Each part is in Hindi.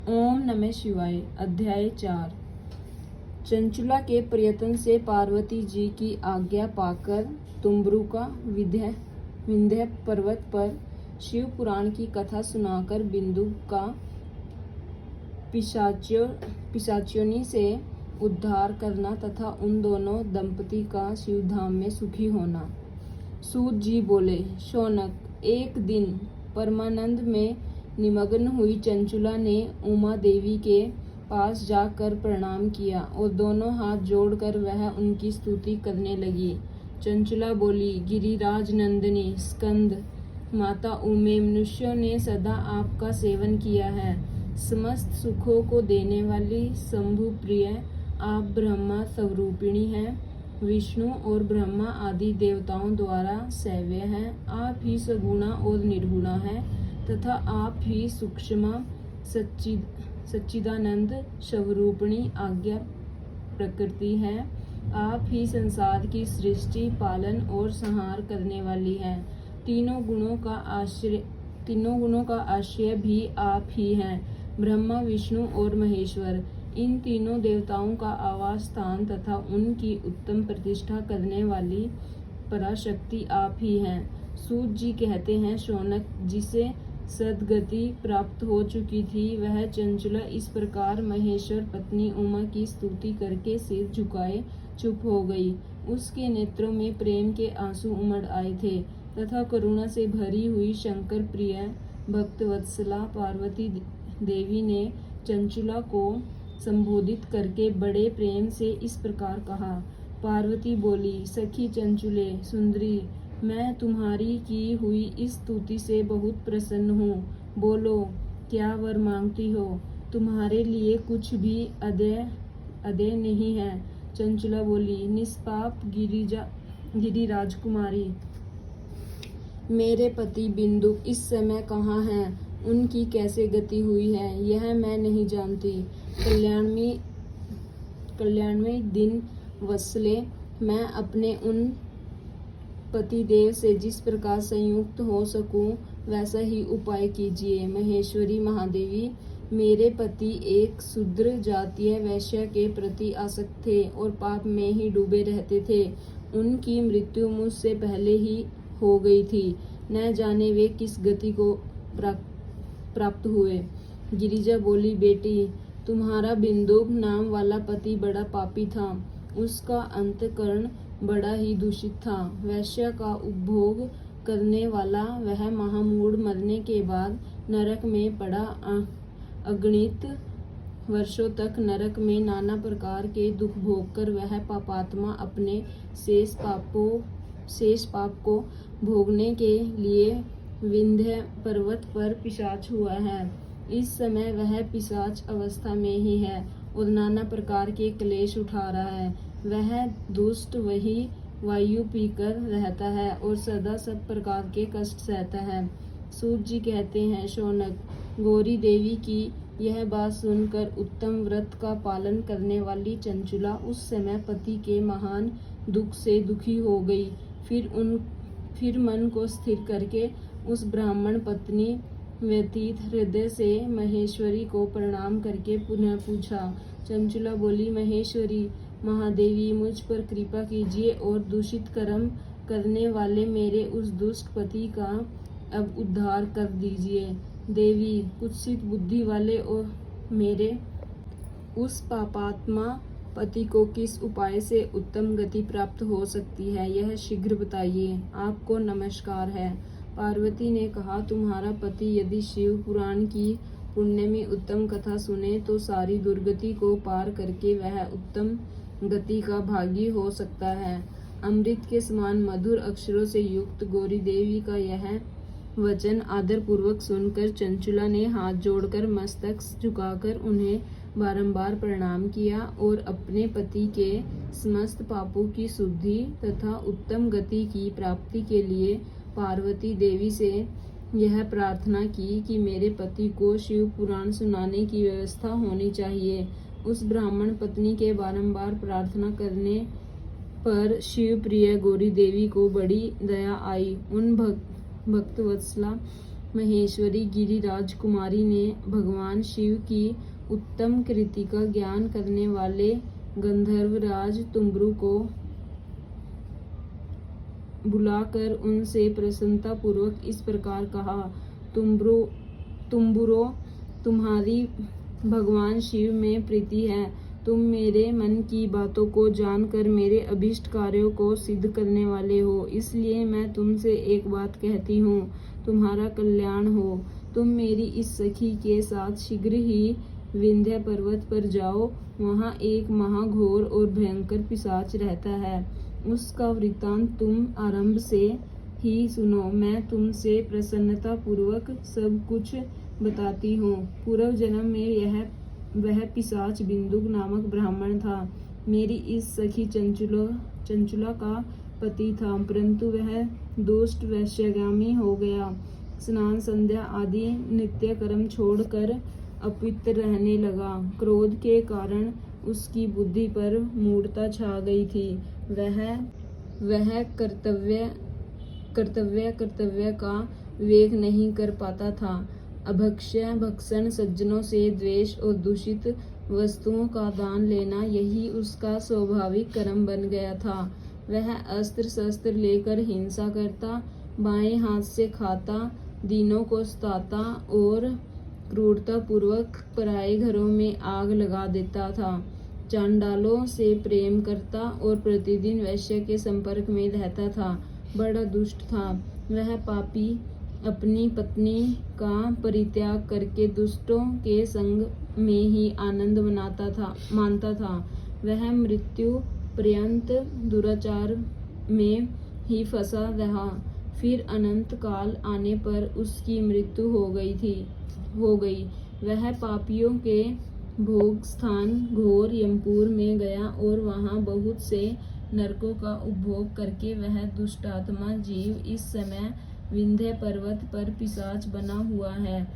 ओम नमः शिवाय। अध्याय 4। चंचुला के प्रयत्न से पार्वती जी की आज्ञा पाकर तुम्बरुका विंध्य पर्वत पर शिव पुराण की कथा सुनाकर बिंदु का पिशाचियों से उद्धार करना तथा उन दोनों दंपति का शिवधाम में सुखी होना। सूत जी बोले, शौनक, एक दिन परमानंद में निमग्न हुई चंचुला ने उमा देवी के पास जाकर प्रणाम किया और दोनों हाथ जोड़कर वह उनकी स्तुति करने लगी। चंचुला बोली, गिरिराज नंदिनी स्कंद माता उमे, मनुष्यों ने सदा आपका सेवन किया है। समस्त सुखों को देने वाली शंभु प्रिय आप ब्रह्मा स्वरूपिणी हैं। विष्णु और ब्रह्मा आदि देवताओं द्वारा सेव्य हैं। आप ही सगुणा और निर्गुणा हैं तथा आप ही सूक्ष्म सच्चिदानंद स्वरूपिणी आज्ञा प्रकृति है। आप ही संसार की सृष्टि, पालन और संहार करने वाली है। तीनों गुणों का आश्रय भी आप ही हैं। ब्रह्मा, विष्णु और महेश्वर, इन तीनों देवताओं का आवास स्थान तथा उनकी उत्तम प्रतिष्ठा करने वाली पराशक्ति आप ही हैं। सूत जी कहते हैं, शौनक, जिसे सद्गति प्राप्त हो चुकी थी वह चंचुला इस प्रकार महेश्वर पत्नी उमा की स्तुति करके सिर झुकाए चुप हो गई। उसके नेत्रों में प्रेम के आंसू उमड़ आए थे तथा करुणा से भरी हुई शंकर प्रिय भक्तवत्सला पार्वती देवी ने चंचुला को संबोधित करके बड़े प्रेम से इस प्रकार कहा। पार्वती बोली, सखी चंचुले सुंदरी, मैं तुम्हारी की हुई इस स्तुति से बहुत प्रसन्न हूँ। बोलो, क्या वर मांगती हो? तुम्हारे लिए कुछ भी अदेय नहीं है। चंचुला बोली, निष्पाप गिरिराज कुमारी, मेरे पति बिंदु इस समय कहाँ हैं? उनकी कैसे गति हुई है यह मैं नहीं जानती। कल्याणमय दिन वत्सले, मैं अपने उन पतिदेव से जिस प्रकार संयुक्त हो सकूं वैसा ही उपाय कीजिए। महेश्वरी महादेवी, मेरे पति एक शूद्र जातीय वैश्य के प्रति आसक्त थे और पाप में ही डूबे रहते थे। उनकी मृत्यु मुझसे पहले ही हो गई थी। न जाने वे किस गति को प्राप्त हुए। गिरिजा बोली, बेटी, तुम्हारा बिंदु नाम वाला पति बड़ा पापी था। उसका अंतःकरण बड़ा ही दूषित था। वैश्य का उपभोग करने वाला वह महामूढ़ मरने के बाद नरक में पड़ा अगणित वर्षों तक नरक में नाना प्रकार के दुख भोग कर वह पापात्मा अपने शेष पाप को भोगने के लिए विंध्य पर्वत पर पिशाच हुआ है। इस समय वह पिशाच अवस्था में ही है और नाना प्रकार के क्लेश उठा रहा है। वह दुष्ट वही वायु पीकर रहता है और सदा सब प्रकार के कष्ट सहता है। सूत जी कहते हैं, शौनक, गौरी देवी की यह बात सुनकर उत्तम व्रत का पालन करने वाली चंचुला उस समय पति के महान दुख से दुखी हो गई। फिर मन को स्थिर करके उस ब्राह्मण पत्नी व्यतीत हृदय से महेश्वरी को प्रणाम करके पुनः पूछा। चंचुला बोली, महेश्वरी महादेवी, मुझ पर कृपा कीजिए और दूषित कर्म करने वाले मेरे उस दुष्ट पति का अब उद्धार कर दीजिए। देवी, कुत्सित बुद्धि वाले और मेरे उस पापात्मा पति को किस उपाय से उत्तम गति प्राप्त हो सकती है यह शीघ्र बताइए। आपको नमस्कार है। पार्वती ने कहा, तुम्हारा पति यदि शिव पुराण की पुण्य में उत्तम कथा सुने तो सारी दुर्गति को पार करके वह उत्तम गति का भागी हो सकता है। अमृत के समान मधुर अक्षरों से युक्त गौरी देवी का यह वचन आदर पूर्वक सुनकर चंचुला ने हाथ जोड़कर मस्तक झुकाकर उन्हें बारंबार प्रणाम किया और अपने पति के समस्त पापों की शुद्धि तथा उत्तम गति की प्राप्ति के लिए पार्वती देवी से यह प्रार्थना की कि मेरे पति को शिव पुराण सुनाने की व्यवस्था होनी चाहिए। उस ब्राह्मण पत्नी के बारंबार प्रार्थना करने पर शिव प्रिय गौरी देवी को बड़ी दया आई। उन भक्तवत्सला महेश्वरी गिरिराज कुमारी ने भगवान शिव की उत्तम कृति का ज्ञान करने वाले गंधर्वराज तुम्बरु को बुलाकर उनसे प्रसन्नता पूर्वक इस प्रकार कहा, तुम्बुरो, तुम्हारी भगवान शिव में प्रीति है। तुम मेरे मन की बातों को जानकर मेरे अभीष्ट कार्यों को सिद्ध करने वाले हो, इसलिए मैं तुमसे एक बात कहती हूँ, तुम्हारा कल्याण हो। तुम मेरी इस सखी के साथ शीघ्र ही विंध्य पर्वत पर जाओ। वहाँ एक महाघोर और भयंकर पिशाच रहता है। उसका वृत्तांत तुम आरंभ से ही सुनो। मैं तुमसे प्रसन्नता पूर्वक सब कुछ बताती हूँ। पूर्व जन्म में वह पिशाच बिंदुक नामक ब्राह्मण था। मेरी इस सखी चंचुला का पति था, परंतु वह दुष्ट वैश्यगामी हो गया। स्नान संध्या आदि नित्य कर्म छोड़कर अपवित्र रहने लगा। क्रोध के कारण उसकी बुद्धि पर मूढ़ता छा गई थी। वह कर्तव्य का विवेक नहीं कर पाता था। अभक्ष्य भक्षण, सज्जनों से द्वेष और दूषित वस्तुओं का दान लेना, यही उसका स्वाभाविक कर्म बन गया था। वह अस्त्र शस्त्र लेकर हिंसा करता, बाएं हाथ से खाता, दीनों को सताता और क्रूरता पूर्वक पराये घरों में आग लगा देता था। चांडालों से प्रेम करता और प्रतिदिन वैश्य के संपर्क में रहता था। बड़ा दुष्ट था। वह पापी अपनी पत्नी का परित्याग करके दुष्टों के संग में ही आनंद मानता था। वह मृत्यु पर्यंत दुराचार में ही फंसा रहा। फिर अनंत काल आने पर उसकी मृत्यु हो गई। वह पापियों के भोग स्थान घोर यमपुर में गया और वहाँ बहुत से नरकों का उपभोग करके वह दुष्टात्मा जीव इस समय विंध्य पर्वत पर पिशाच बना हुआ है।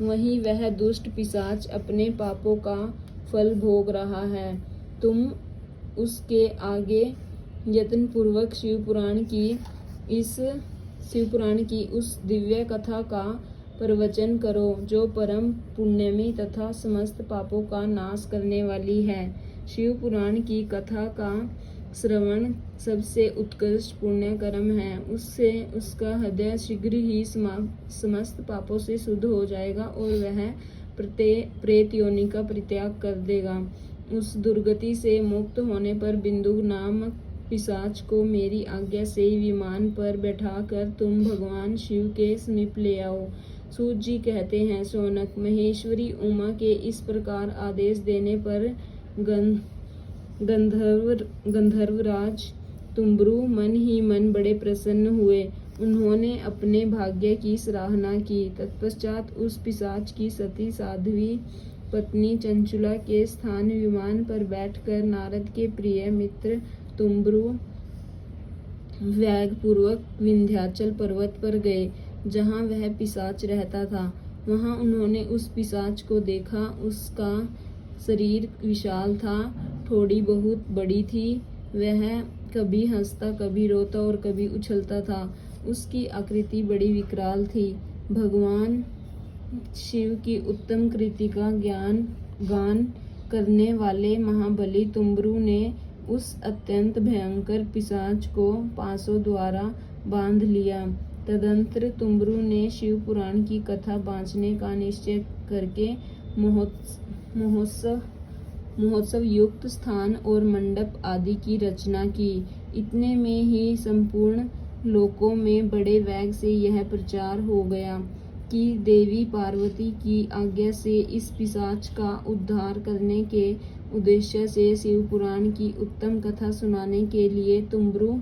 वहीं वह दुष्ट पिशाच अपने पापों का फल भोग रहा है। तुम उसके आगे यत्न पूर्वक शिवपुराण की उस दिव्य कथा का प्रवचन करो, जो परम पुण्यमयी तथा समस्त पापों का नाश करने वाली है। शिव पुराण की कथा का श्रवण सबसे उत्कृष्ट पुण्य कर्म है। उससे उसका हृदय शीघ्र ही समस्त पापों से शुद्ध हो जाएगा और वह प्रेत योनि का परित्याग कर देगा। उस दुर्गति से मुक्त होने पर बिंदु नामक पिशाच को मेरी आज्ञा से विमान पर बैठाकर तुम भगवान शिव के समीप ले आओ। सूत जी कहते हैं, शौनक, महेश्वरी उमा के इस प्रकार आदेश देने पर गंधर्वराज तुम्बरु मन ही मन बड़े प्रसन्न हुए। उन्होंने अपने भाग्य की सराहना की। तत्पश्चात उस पिशाच की सती साध्वी पत्नी चंचुला के स्थान विमान पर बैठकर नारद के प्रिय मित्र तुम्बरु वेगपूर्वक विंध्याचल पर्वत पर गए, जहाँ वह पिशाच रहता था। वहाँ उन्होंने उस पिशाच को देखा। उसका शरीर विशाल था, ठोड़ी बहुत बड़ी थी। वह कभी हंसता, कभी रोता और कभी उछलता था। उसकी आकृति बड़ी विकराल थी। भगवान शिव की उत्तम कृति का गान करने वाले महाबली तुम्बरु ने उस अत्यंत भयंकर पिशाच को पांसों द्वारा बांध लिया। तदंतर तुम्बरु ने शिव पुराण की कथा बाँचने का निश्चय करके महोत्सव युक्त स्थान और मंडप आदि की रचना की। इतने में ही संपूर्ण लोकों में बड़े वेग से यह प्रचार हो गया कि देवी पार्वती की आज्ञा से इस पिशाच का उद्धार करने के उद्देश्य से शिव पुराण की उत्तम कथा सुनाने के लिए तुम्बरु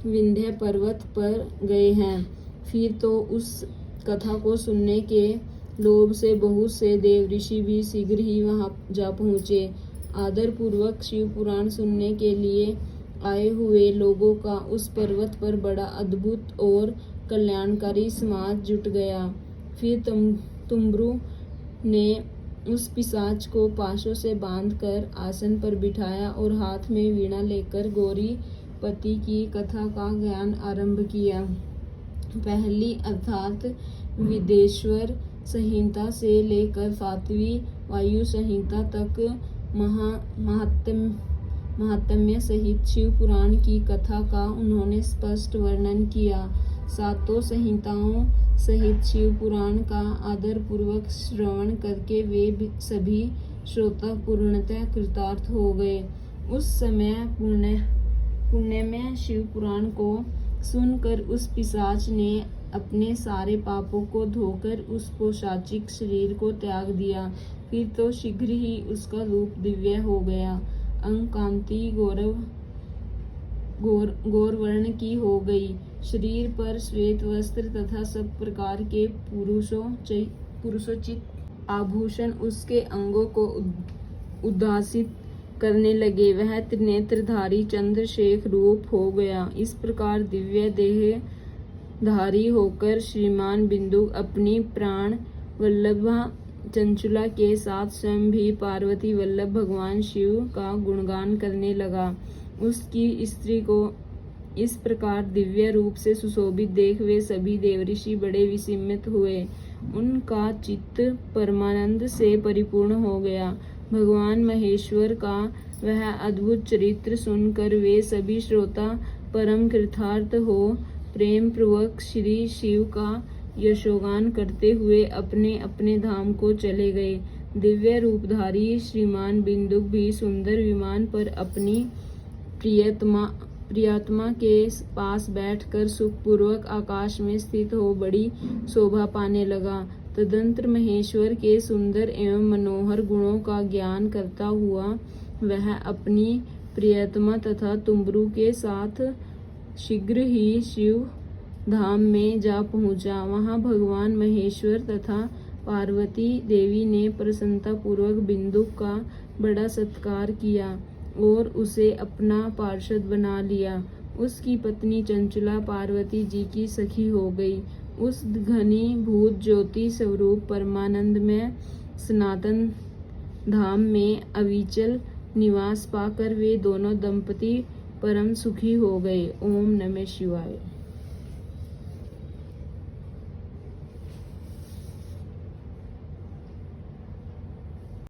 विंध्य पर्वत पर गए हैं। फिर तो उस कथा को सुनने के लोभ से बहुत से देव ऋषि भी शीघ्र ही वहां जा पहुँचे। आदर पूर्वक शिव पुराण सुनने के लिए आए हुए लोगों का उस पर्वत पर बड़ा अद्भुत और कल्याणकारी समाज जुट गया। फिर तुम्बरु ने उस पिशाच को पाशों से बांधकर आसन पर बिठाया और हाथ में वीणा लेकर गौरीपति की कथा का ज्ञान आरंभ किया। पहली अर्थात विदेश्वर संहिता से लेकर 7वीं वायु संहिता तक महात्म्य सहित शिव पुराण की कथा का उन्होंने स्पष्ट वर्णन किया। सातों संहिताओं सहित शिव पुराण का आदर पूर्वक श्रवण करके वे सभी श्रोता पूर्णतः कृतार्थ हो गए। उस समय पुण्य में शिव पुराण को सुनकर उस पिशाच ने अपने सारे पापों को धोकर उस पोशाचिक शरीर को त्याग दिया। फिर तो शीघ्र ही उसका रूप दिव्य हो गया। अंग कांति गौरवर्ण की हो गई। शरीर पर श्वेत वस्त्र तथा सब प्रकार के पुरुषोचित आभूषण उसके अंगों को उद्भासित करने लगे। वह त्रिनेत्रधारी चंद्रशेखर रूप हो गया। इस प्रकार दिव्य देह धारी होकर श्रीमान बिंदु अपनी प्राण वल्लभा चंचुला के साथ स्वयं भी पार्वती वल्लभ भगवान शिव का गुणगान करने लगा। उसकी स्त्री को इस प्रकार दिव्य रूप से सुशोभित देख वे सभी देवऋषि बड़े विस्मित हुए। उनका चित्त परमानंद से परिपूर्ण हो गया। भगवान महेश्वर का वह अद्भुत चरित्र सुनकर वे सभी श्रोता परम कृतार्थ हो प्रेम पूर्वक श्री शिव का यशोगान करते हुए अपने अपने धाम को चले गए। दिव्य रूपधारी श्रीमान बिंदु भी सुंदर विमान पर अपनी प्रियतमा के पास बैठकर सुखपूर्वक आकाश में स्थित हो बड़ी शोभा पाने लगा। तदंतर महेश्वर के सुंदर एवं मनोहर गुणों का ज्ञान करता हुआ वह अपनी प्रियतमा तथा तुम्बरू के साथ शीघ्र ही शिव धाम में जा पहुंचा। वहां भगवान महेश्वर तथा पार्वती देवी ने प्रसन्नता पूर्वक बिंदु का बड़ा सत्कार किया और उसे अपना पार्षद बना लिया। उसकी पत्नी चंचुला पार्वती जी की सखी हो गई। उस घनी भूत ज्योति स्वरूप परमानंद में सनातन धाम में अविचल निवास पाकर वे दोनों दंपति परम सुखी हो गए। ओम नमः शिवाय।